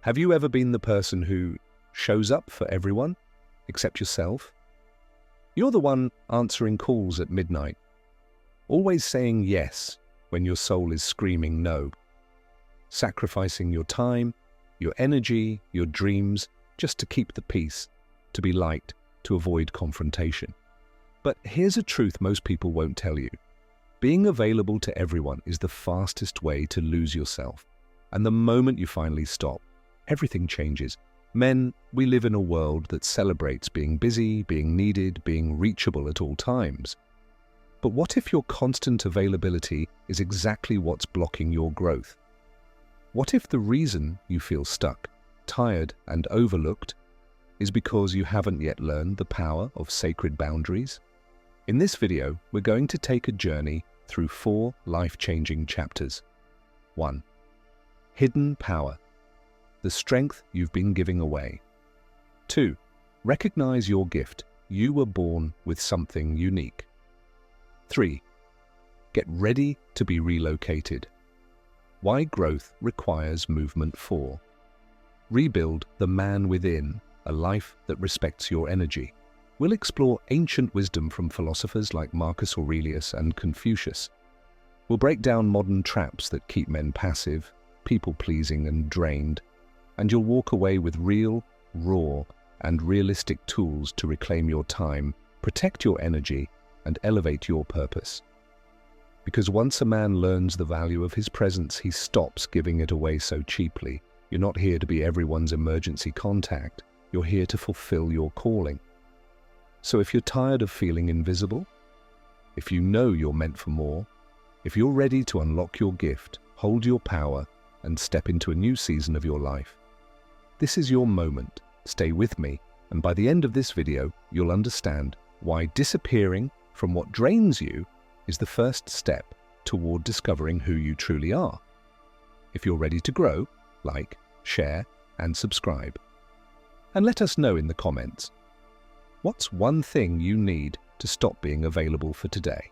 Have you ever been the person who shows up for everyone except yourself? You're the one answering calls at midnight, always saying yes when your soul is screaming no, sacrificing your time, your energy, your dreams, just to keep the peace, to be liked, to avoid confrontation. But here's a truth most people won't tell you. Being available to everyone is the fastest way to lose yourself. And the moment you finally stop, everything changes. Men, we live in a world that celebrates being busy, being needed, being reachable at all times. But what if your constant availability is exactly what's blocking your growth? What if the reason you feel stuck, tired, and overlooked is because you haven't yet learned the power of sacred boundaries? In this video, we're going to take a journey through 4 life-changing chapters. 1. Hidden power. The strength you've been giving away. 2. Recognize your gift. You were born with something unique. 3. Get ready to be relocated. Why growth requires movement. 4. Rebuild the man within, a life that respects your energy. We'll explore ancient wisdom from philosophers like Marcus Aurelius and Confucius. We'll break down modern traps that keep men passive, people-pleasing and drained, and you'll walk away with real, raw, and realistic tools to reclaim your time, protect your energy, and elevate your purpose. Because once a man learns the value of his presence, he stops giving it away so cheaply. You're not here to be everyone's emergency contact. You're here to fulfill your calling. So if you're tired of feeling invisible, if you know you're meant for more, if you're ready to unlock your gift, hold your power, and step into a new season of your life, this is your moment. Stay with me, and by the end of this video, you'll understand why disappearing from what drains you is the first step toward discovering who you truly are. If you're ready to grow, like, share, and subscribe. And let us know in the comments, what's one thing you need to stop being available for today?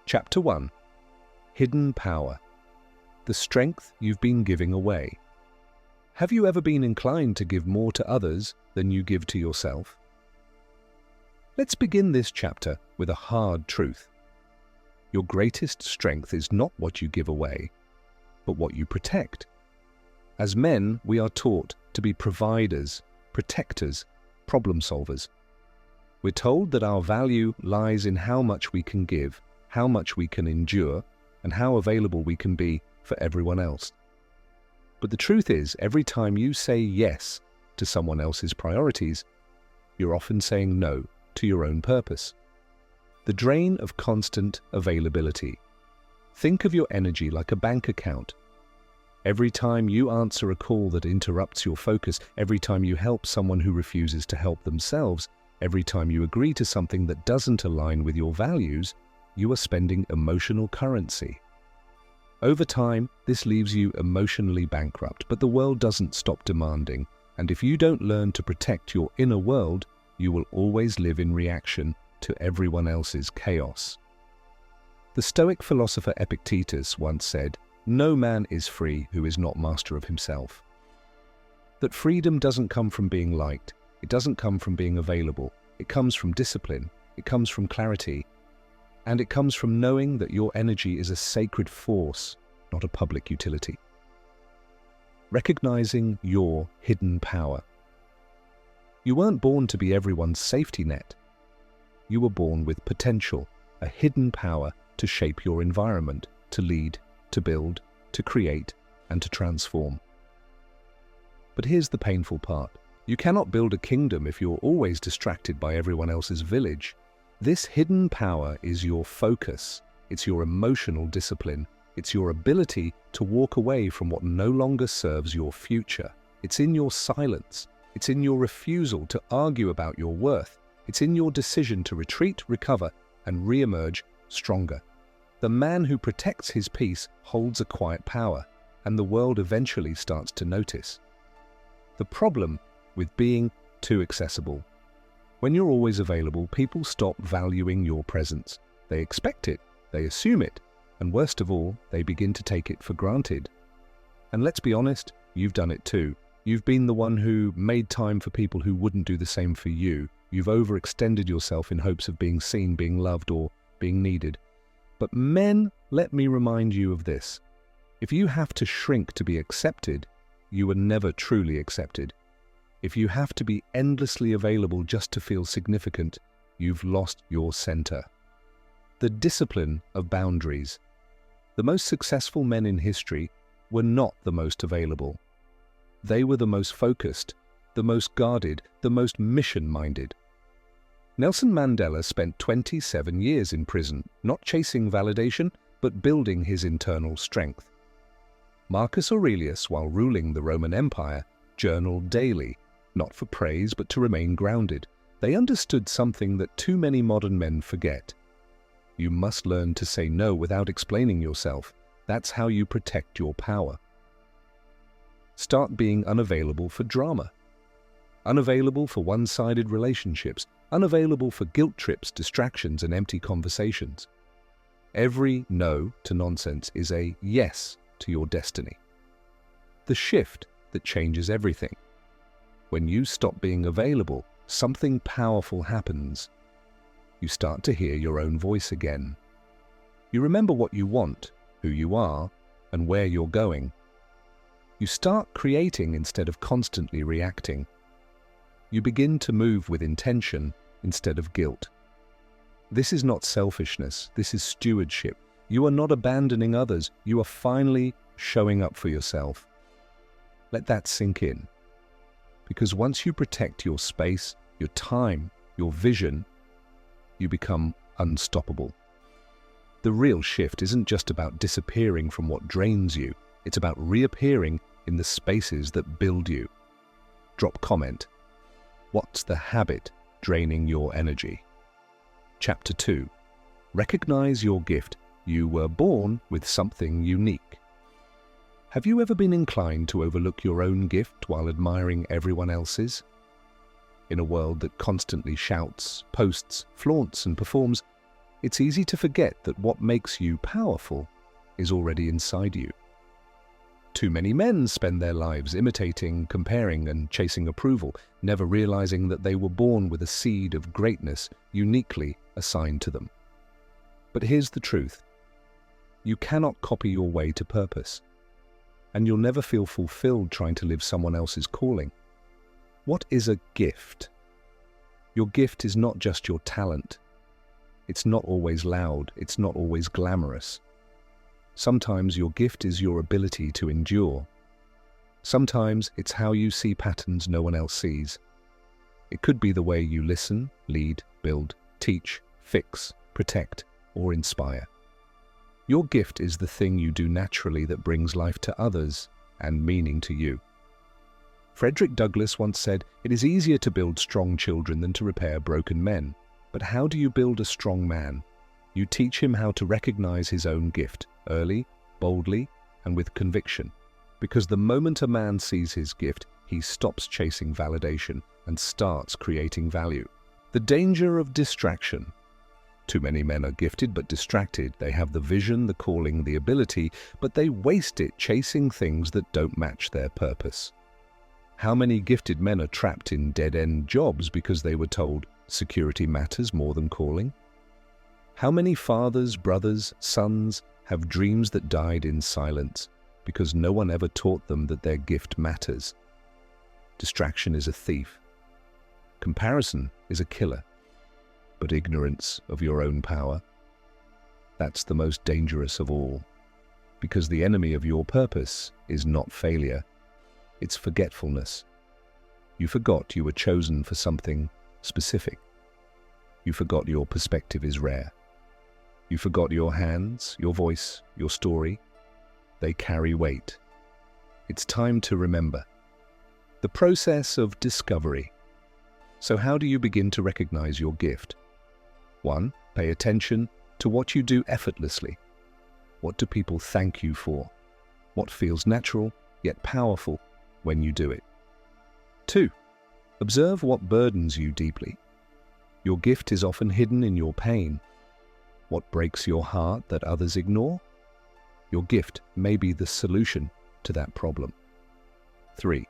Chapter 1. Hidden power. The strength you've been giving away. Have you ever been inclined to give more to others than you give to yourself? Let's begin this chapter with a hard truth. Your greatest strength is not what you give away, but what you protect. As men, we are taught to be providers, protectors, problem solvers. We're told that our value lies in how much we can give, how much we can endure, and how available we can be for everyone else. But the truth is, every time you say yes to someone else's priorities, you're often saying no to your own purpose. The drain of constant availability. Think of your energy like a bank account. Every time you answer a call that interrupts your focus, every time you help someone who refuses to help themselves, every time you agree to something that doesn't align with your values, you are spending emotional currency. Over time, this leaves you emotionally bankrupt, but the world doesn't stop demanding, and if you don't learn to protect your inner world, you will always live in reaction to everyone else's chaos. The Stoic philosopher Epictetus once said, "No man is free who is not master of himself." That freedom doesn't come from being liked, it doesn't come from being available, it comes from discipline, it comes from clarity, and it comes from knowing that your energy is a sacred force, not a public utility. Recognizing your hidden power. You weren't born to be everyone's safety net. You were born with potential, a hidden power to shape your environment, to lead, to build, to create, and to transform. But here's the painful part. You cannot build a kingdom if you're always distracted by everyone else's village. This hidden power is your focus. It's your emotional discipline. It's your ability to walk away from what no longer serves your future. It's in your silence. It's in your refusal to argue about your worth. It's in your decision to retreat, recover, and re-emerge stronger. The man who protects his peace holds a quiet power, and the world eventually starts to notice. The problem with being too accessible. When you're always available, people stop valuing your presence. They expect it, they assume it, and worst of all, they begin to take it for granted. And let's be honest, you've done it too. You've been the one who made time for people who wouldn't do the same for you. You've overextended yourself in hopes of being seen, being loved, or being needed. But men, let me remind you of this. If you have to shrink to be accepted, you were never truly accepted. If you have to be endlessly available just to feel significant, you've lost your center. The discipline of boundaries. The most successful men in history were not the most available. They were the most focused, the most guarded, the most mission-minded. Nelson Mandela spent 27 years in prison, not chasing validation, but building his internal strength. Marcus Aurelius, while ruling the Roman Empire, journaled daily, not for praise but to remain grounded. They understood something that too many modern men forget. You must learn to say no without explaining yourself. That's how you protect your power. Start being unavailable for drama. Unavailable for one-sided relationships. Unavailable for guilt trips, distractions, and empty conversations. Every no to nonsense is a yes to your destiny. The shift that changes everything. When you stop being available, something powerful happens. You start to hear your own voice again. You remember what you want, who you are, and where you're going. You start creating instead of constantly reacting. You begin to move with intention instead of guilt. This is not selfishness, this is stewardship. You are not abandoning others, you are finally showing up for yourself. Let that sink in. Because once you protect your space, your time, your vision, you become unstoppable. The real shift isn't just about disappearing from what drains you, it's about reappearing in the spaces that build you. Drop comment. What's the habit draining your energy? Chapter 2. Recognize your gift. You were born with something unique. Have you ever been inclined to overlook your own gift while admiring everyone else's? In a world that constantly shouts, posts, flaunts, and performs, it's easy to forget that what makes you powerful is already inside you. Too many men spend their lives imitating, comparing, and chasing approval, never realizing that they were born with a seed of greatness uniquely assigned to them. But here's the truth. You cannot copy your way to purpose, and you'll never feel fulfilled trying to live someone else's calling. What is a gift? Your gift is not just your talent. It's not always loud, it's not always glamorous. Sometimes your gift is your ability to endure. Sometimes it's how you see patterns no one else sees. It could be the way you listen, lead, build, teach, fix, protect, or inspire. Your gift is the thing you do naturally that brings life to others and meaning to you. Frederick Douglass once said, "It is easier to build strong children than to repair broken men." But how do you build a strong man? You teach him how to recognize his own gift, early, boldly, and with conviction. Because the moment a man sees his gift, he stops chasing validation and starts creating value. The danger of distraction. Too many men are gifted but distracted. They have the vision, the calling, the ability, but they waste it chasing things that don't match their purpose. How many gifted men are trapped in dead-end jobs because they were told security matters more than calling? How many fathers, brothers, sons have dreams that died in silence because no one ever taught them that their gift matters? Distraction is a thief. Comparison is a killer. But ignorance of your own power, that's the most dangerous of all. Because the enemy of your purpose is not failure, it's forgetfulness. You forgot you were chosen for something specific. You forgot your perspective is rare. You forgot your hands, your voice, your story. They carry weight. It's time to remember. The process of discovery. So how do you begin to recognize your gift? 1. Pay attention to what you do effortlessly. What do people thank you for? What feels natural yet powerful when you do it? 2. Observe what burdens you deeply. Your gift is often hidden in your pain. What breaks your heart that others ignore? Your gift may be the solution to that problem. 3.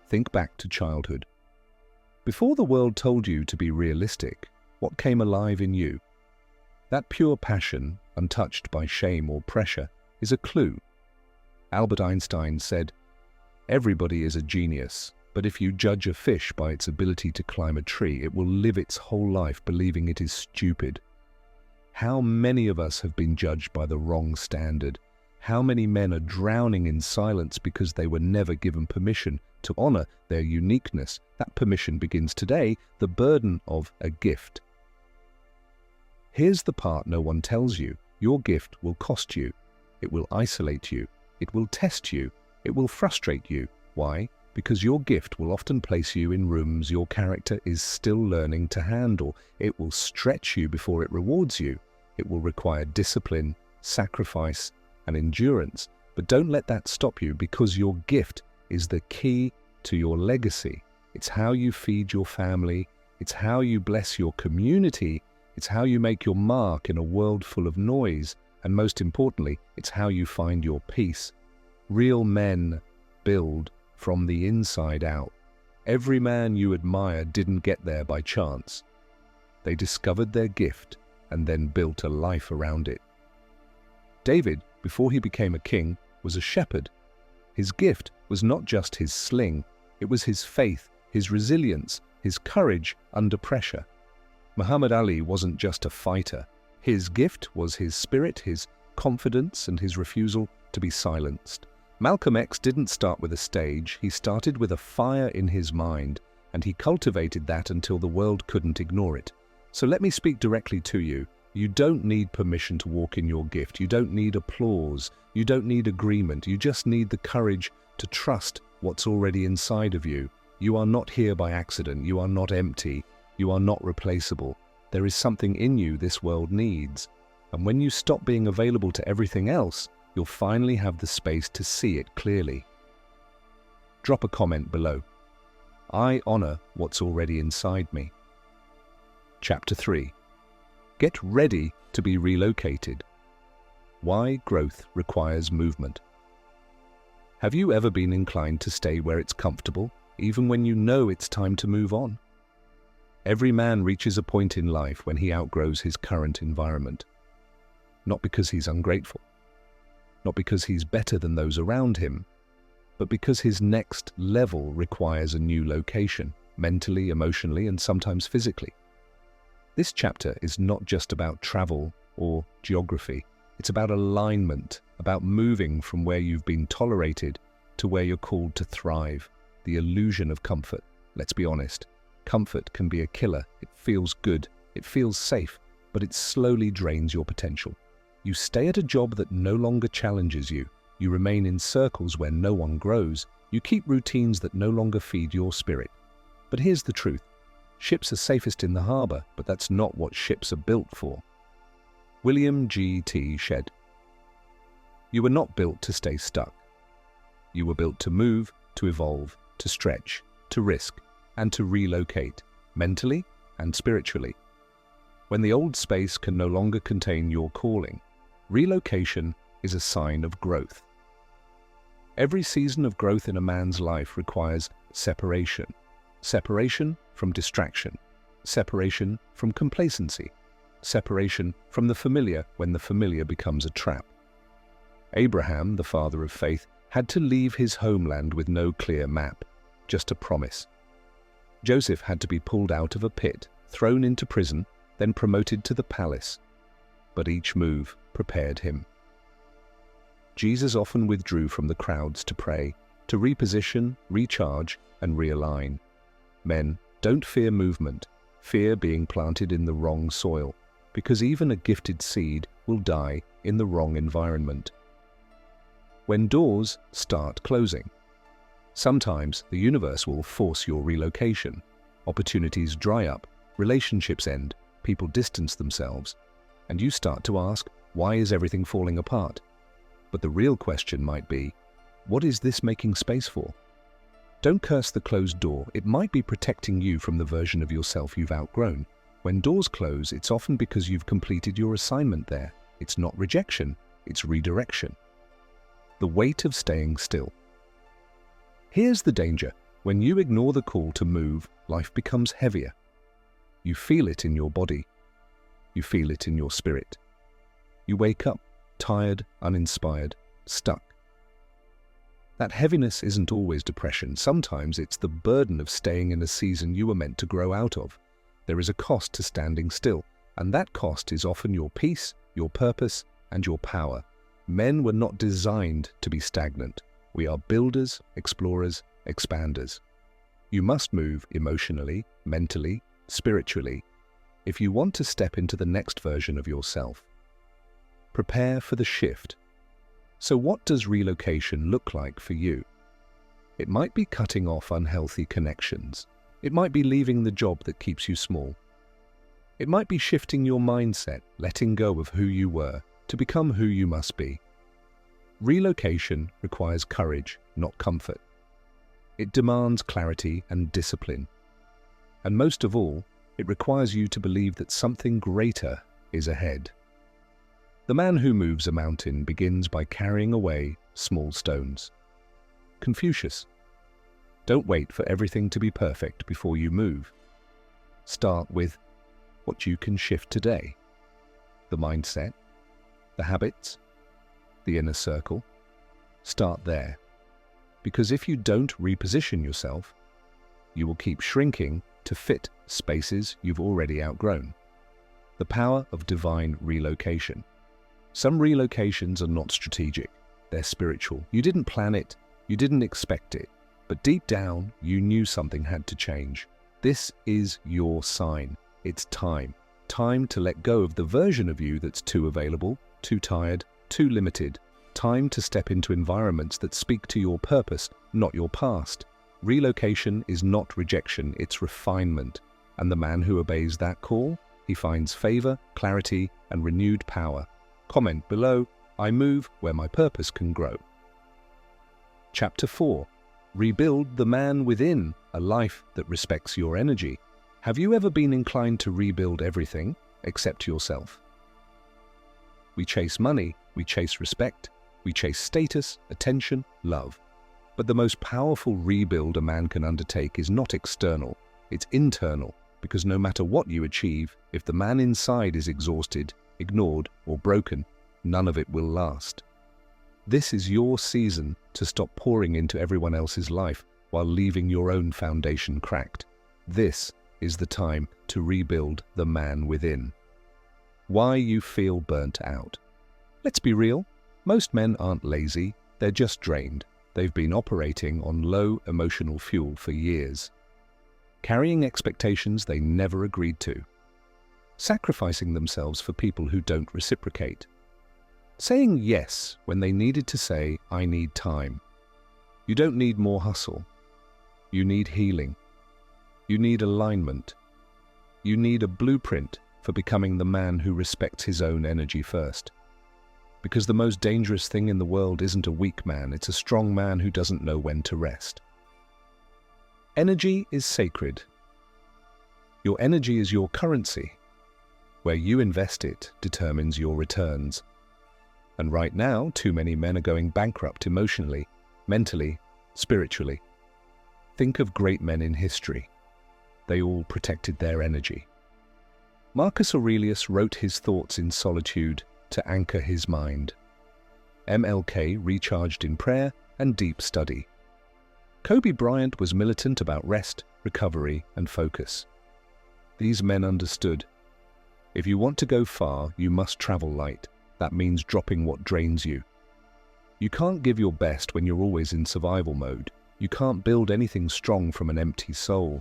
Think back to childhood. Before the world told you to be realistic, what came alive in you? That pure passion, untouched by shame or pressure, is a clue. Albert Einstein said, "Everybody is a genius, but if you judge a fish by its ability to climb a tree, it will live its whole life believing it is stupid." How many of us have been judged by the wrong standard? How many men are drowning in silence because they were never given permission to honor their uniqueness? That permission begins today, the burden of a gift. Here's the part no one tells you. Your gift will cost you. It will isolate you. It will test you. It will frustrate you. Why? Because your gift will often place you in rooms your character is still learning to handle. It will stretch you before it rewards you. It will require discipline, sacrifice, and endurance. But don't let that stop you, because your gift is the key to your legacy. It's how you feed your family. It's how you bless your community. It's how you make your mark in a world full of noise. And most importantly, it's how you find your peace. Real men build from the inside out. Every man you admire didn't get there by chance. They discovered their gift and then built a life around it. David, before he became a king, was a shepherd. His gift was not just his sling, it was his faith, his resilience, his courage under pressure. Muhammad Ali wasn't just a fighter. His gift was his spirit, his confidence, and his refusal to be silenced. Malcolm X didn't start with a stage, he started with a fire in his mind, and he cultivated that until the world couldn't ignore it. So let me speak directly to you. You don't need permission to walk in your gift. You don't need applause. You don't need agreement. You just need the courage to trust what's already inside of you. You are not here by accident. You are not empty. You are not replaceable. There is something in you this world needs. And when you stop being available to everything else, you'll finally have the space to see it clearly. Drop a comment below. I honor what's already inside me. Chapter 3. Get ready to be relocated. Why growth requires movement. Have you ever been inclined to stay where it's comfortable, even when you know it's time to move on? Every man reaches a point in life when he outgrows his current environment. Not because he's ungrateful, not because he's better than those around him, but because his next level requires a new location, mentally, emotionally, and sometimes physically. This chapter is not just about travel or geography. It's about alignment, about moving from where you've been tolerated to where you're called to thrive. The illusion of comfort. Let's be honest. Comfort can be a killer. It feels good. It feels safe, but it slowly drains your potential. You stay at a job that no longer challenges you. You remain in circles where no one grows. You keep routines that no longer feed your spirit. But here's the truth. Ships are safest in the harbor, but that's not what ships are built for. William G.T. Shedd. You were not built to stay stuck. You were built to move, to evolve, to stretch, to risk, and to relocate, mentally and spiritually. When the old space can no longer contain your calling, relocation is a sign of growth. Every season of growth in a man's life requires separation. Separation from distraction. Separation from complacency. Separation from the familiar when the familiar becomes a trap. Abraham, the father of faith, had to leave his homeland with no clear map, just a promise. Joseph had to be pulled out of a pit, thrown into prison, then promoted to the palace. But each move prepared him. Jesus often withdrew from the crowds to pray, to reposition, recharge, and realign. Men, don't fear movement. Fear being planted in the wrong soil, because even a gifted seed will die in the wrong environment. When doors start closing. Sometimes the universe will force your relocation. Opportunities dry up, relationships end, people distance themselves, and you start to ask, why is everything falling apart? But the real question might be, what is this making space for? Don't curse the closed door. It might be protecting you from the version of yourself you've outgrown. When doors close, it's often because you've completed your assignment there. It's not rejection, it's redirection. The weight of staying still. Here's the danger. When you ignore the call to move, life becomes heavier. You feel it in your body. You feel it in your spirit. You wake up tired, uninspired, stuck. That heaviness isn't always depression. Sometimes it's the burden of staying in a season you were meant to grow out of. There is a cost to standing still, and that cost is often your peace, your purpose, and your power. Men were not designed to be stagnant. We are builders, explorers, expanders. You must move emotionally, mentally, spiritually, if you want to step into the next version of yourself. Prepare for the shift. So what does relocation look like for you? It might be cutting off unhealthy connections. It might be leaving the job that keeps you small. It might be shifting your mindset, letting go of who you were to become who you must be. Relocation requires courage, not comfort. It demands clarity and discipline. And most of all, it requires you to believe that something greater is ahead. The man who moves a mountain begins by carrying away small stones. Confucius. Don't wait for everything to be perfect before you move. Start with what you can shift today. The mindset, the habits, the inner circle. Start there. Because if you don't reposition yourself, you will keep shrinking to fit spaces you've already outgrown. The power of divine relocation. Some relocations are not strategic, they're spiritual. You didn't plan it, you didn't expect it, but deep down, you knew something had to change. This is your sign. It's time. Time to let go of the version of you that's too available, too tired, too limited. Time to step into environments that speak to your purpose, not your past. Relocation is not rejection, it's refinement. And the man who obeys that call, he finds favor, clarity, and renewed power. Comment below, I move where my purpose can grow. Chapter 4. Rebuild the man within, a life that respects your energy. Have you ever been inclined to rebuild everything except yourself? We chase money, we chase respect, we chase status, attention, love. But the most powerful rebuild a man can undertake is not external, it's internal, because no matter what you achieve, if the man inside is exhausted, ignored, or broken, none of it will last. This is your season to stop pouring into everyone else's life while leaving your own foundation cracked. This is the time to rebuild the man within. Why you feel burnt out. Let's be real, most men aren't lazy, they're just drained. They've been operating on low emotional fuel for years, carrying expectations they never agreed to, sacrificing themselves for people who don't reciprocate, saying yes when they needed to say, I need time. You don't need more hustle. You need healing. You need alignment. You need a blueprint for becoming the man who respects his own energy first. Because the most dangerous thing in the world isn't a weak man, it's a strong man who doesn't know when to rest. Energy is sacred. Your energy is your currency. Where you invest it determines your returns. And right now, too many men are going bankrupt emotionally, mentally, spiritually. Think of great men in history. They all protected their energy. Marcus Aurelius wrote his thoughts in solitude to anchor his mind. MLK recharged in prayer and deep study. Kobe Bryant was militant about rest, recovery, and focus. These men understood. If you want to go far, you must travel light. That means dropping what drains you. You can't give your best when you're always in survival mode. You can't build anything strong from an empty soul.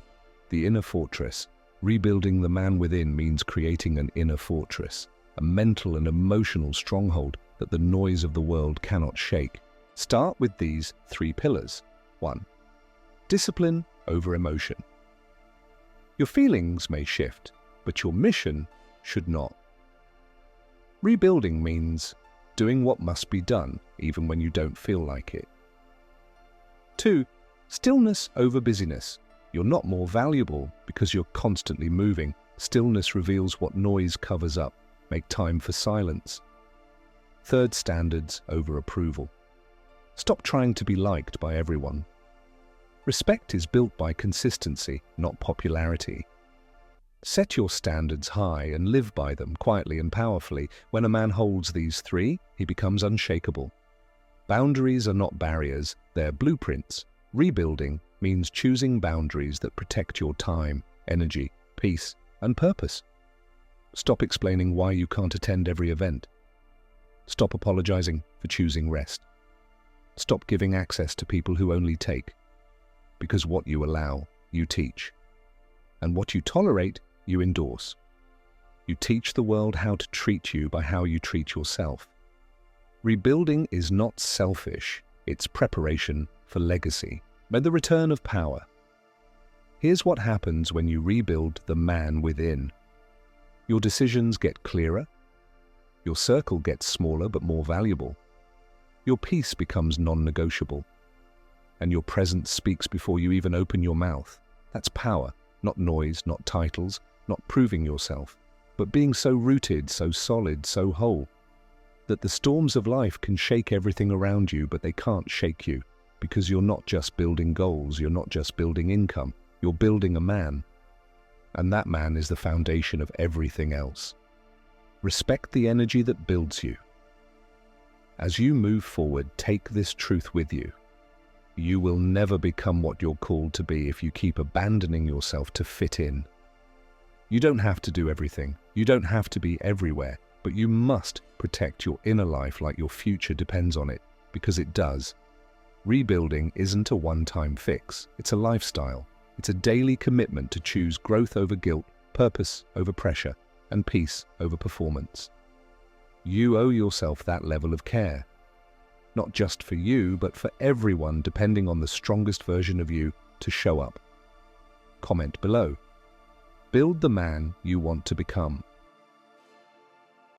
The inner fortress. Rebuilding the man within means creating an inner fortress, a mental and emotional stronghold that the noise of the world cannot shake. Start with these 3 pillars. 1. Discipline over emotion. Your feelings may shift, but your mission should not. Rebuilding means doing what must be done, even when you don't feel like it. 2. Stillness over busyness. You're not more valuable because you're constantly moving. Stillness reveals what noise covers up. Make time for silence. 3. Standards over approval. Stop trying to be liked by everyone. Respect is built by consistency, not popularity. Set your standards high and live by them quietly and powerfully. When a man holds these three, he becomes unshakable. Boundaries are not barriers, they're blueprints. Rebuilding means choosing boundaries that protect your time, energy, peace, and purpose. Stop explaining why you can't attend every event. Stop apologizing for choosing rest. Stop giving access to people who only take. Because what you allow, you teach. And what you tolerate, you endorse. You teach the world how to treat you by how you treat yourself. Rebuilding is not selfish, it's preparation for legacy and the return of power. Here's what happens when you rebuild the man within. Your decisions get clearer. Your circle gets smaller but more valuable. Your peace becomes non-negotiable. And your presence speaks before you even open your mouth. That's power, not noise, not titles, not proving yourself, but being so rooted, so solid, so whole, that the storms of life can shake everything around you, but they can't shake you, because you're not just building goals, you're not just building income, you're building a man. And that man is the foundation of everything else. Respect the energy that builds you. As you move forward, take this truth with you. You will never become what you're called to be if you keep abandoning yourself to fit in. You don't have to do everything. You don't have to be everywhere, but you must protect your inner life like your future depends on it, because it does. Rebuilding isn't a one-time fix. It's a lifestyle. It's a daily commitment to choose growth over guilt, purpose over pressure, and peace over performance. You owe yourself that level of care. Not just for you, but for everyone depending on the strongest version of you to show up. Comment below. Build the man you want to become.